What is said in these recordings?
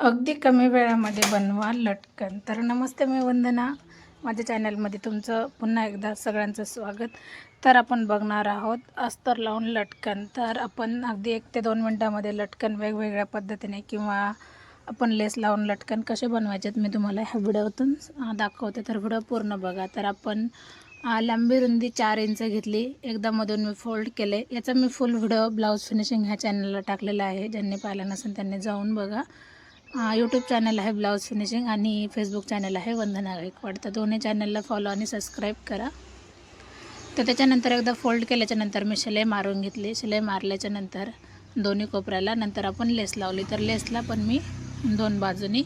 अगदी कमी वेळामध्ये बनवा लटकन. तर नमस्ते, मी वंदना. माझ्या चॅनलमध्ये तुमचं पुन्हा एकदा सगळ्यांचं स्वागत. तर आपण बघणार आहोत अस्तर लावून लटकन. तर आपण अगदी 1 ते 2 मिनटामध्ये लटकन वेगवेगळ्या पद्धतीने किंवा आपण लेस लावून लटकन कसे बनवायचे मी तुम्हाला ह्या व्हिडिओतून दाखवते. तर व्हिडिओ पूर्ण बघा. तर आपण लांबी रुंदी 4 इंच घेतली. एकदा मधून मी फोल्ड केले. याचा मी फुल व्हिडिओ ब्लाऊज फिनिशिंग ह्या चॅनलला टाकलेला आहे. ज्यांनी पाहिलं नसेल त्यांनी जाऊन बघा. यूट्यूब चॅनल आहे ब्लाऊज फिनिशिंग आणि फेसबुक चॅनल आहे वंदना गायकवाड. तर दोन्ही चॅनलला फॉलो आणि सबस्क्राईब करा. तर त्याच्यानंतर एकदा फोल्ड केल्याच्यानंतर मी शिलाई मारून घेतली. शिलाई मारल्याच्यानंतर दोन्ही कोपऱ्याला नंतर आपण लेस लावली. तर लेसला पण मी 2 बाजूनी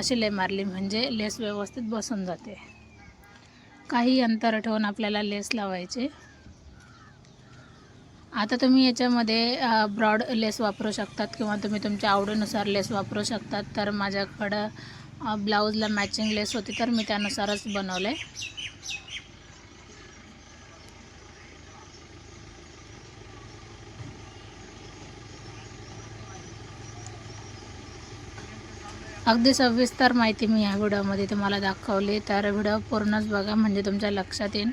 शिलाई मारली, म्हणजे लेस व्यवस्थित बसून जाते. काही अंतर ठेवून आपल्याला लेस लावायचे. आता तुम्ही याच्यामध्ये ब्रॉड लेस वापरू शकतात किंवा तुम्ही तुमच्या आवडीनुसार लेस वापरू शकतात. तर माझ्याकडं ब्लाऊजला मॅचिंग लेस होती, तर मी त्यानुसारच बनवले. अगदी सविस्तर माहिती मी ह्या व्हिडिओमध्ये तुम्हाला दाखवली. तर व्हिडिओ पूर्णच बघा, म्हणजे तुमच्या लक्षात येईल.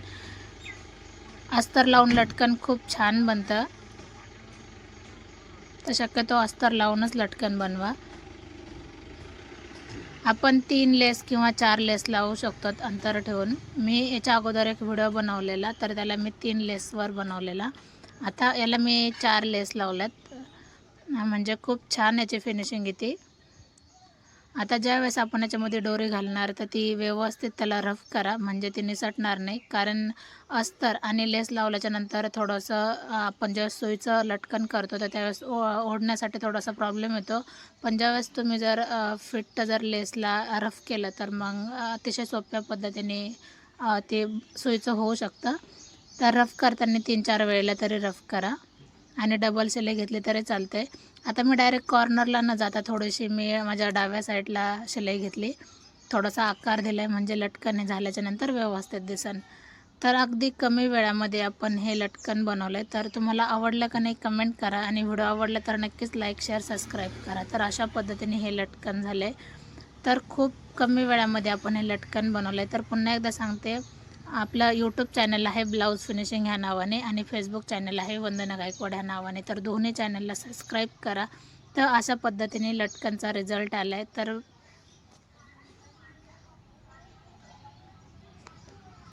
अस्तर लावून लटकन खूप छान बनतं. तर शक्यतो अस्तर लावूनच लटकन बनवा. आपण 3 लेस किंवा 4 लेस लावू शकतो अंतर ठेवून. मी याच्या अगोदर एक व्हिडिओ बनवलेला, तर त्याला मी 3 लेसवर बनवलेला. आता याला मी 4 लेस लावल्यात, म्हणजे खूप छान याची फिनिशिंग येते. आता ज्यावेळेस आपण याच्यामध्ये दोरी घालणार तर ती व्यवस्थित त्याला रफ करा, म्हणजे ती निसटणार नाही. कारण अस्तर आणि लेस लावल्याच्यानंतर थोडंसं आपण जेव्हा सुईचं लटकन करतो तर त्यावेळेस ओढण्यासाठी थोडासा प्रॉब्लेम येतो. पण ज्यावेळेस तुम्ही जर फिट जर लेसला रफ केलं तर मग अतिशय सोप्या पद्धतीने ते सुईचं होऊ शकतं. तर रफ करताना 3-4 वेळेला तरी रफ करा आणि डबल शिलाई घेतली तरी चालते. आता मी डायरेक्ट कॉर्नरला न जाता थोडीशी मी माझ्या डाव्या साईडला शिलाई घेतली. थोडासा आकार दिला आहे, म्हणजे लटकन झाल्याच्यानंतर व्यवस्थित दिसेल. तर अगदी कमी वेळामध्ये आपण हे लटकन बनवलं आहे. तर तुम्हाला आवडलं का नाही कमेंट करा आणि व्हिडिओ आवडला तर नक्कीच लाईक, शेअर, सबस्क्राईब करा. तर अशा पद्धतीने हे लटकन झाले. तर खूप कमी वेळामध्ये आपण हे लटकन बनवलं आहे. तर पुन्हा एकदा सांगते, आपलं यूट्यूब चॅनल आहे ब्लाऊज फिनिशिंग ह्या नावाने आणि फेसबुक चॅनल आहे वंदना गायकवाड ह्या नावाने. तर दोन्ही चॅनलला सबस्क्राईब करा. तर अशा पद्धतीने लटकनचा रिझल्ट आला आहे. तर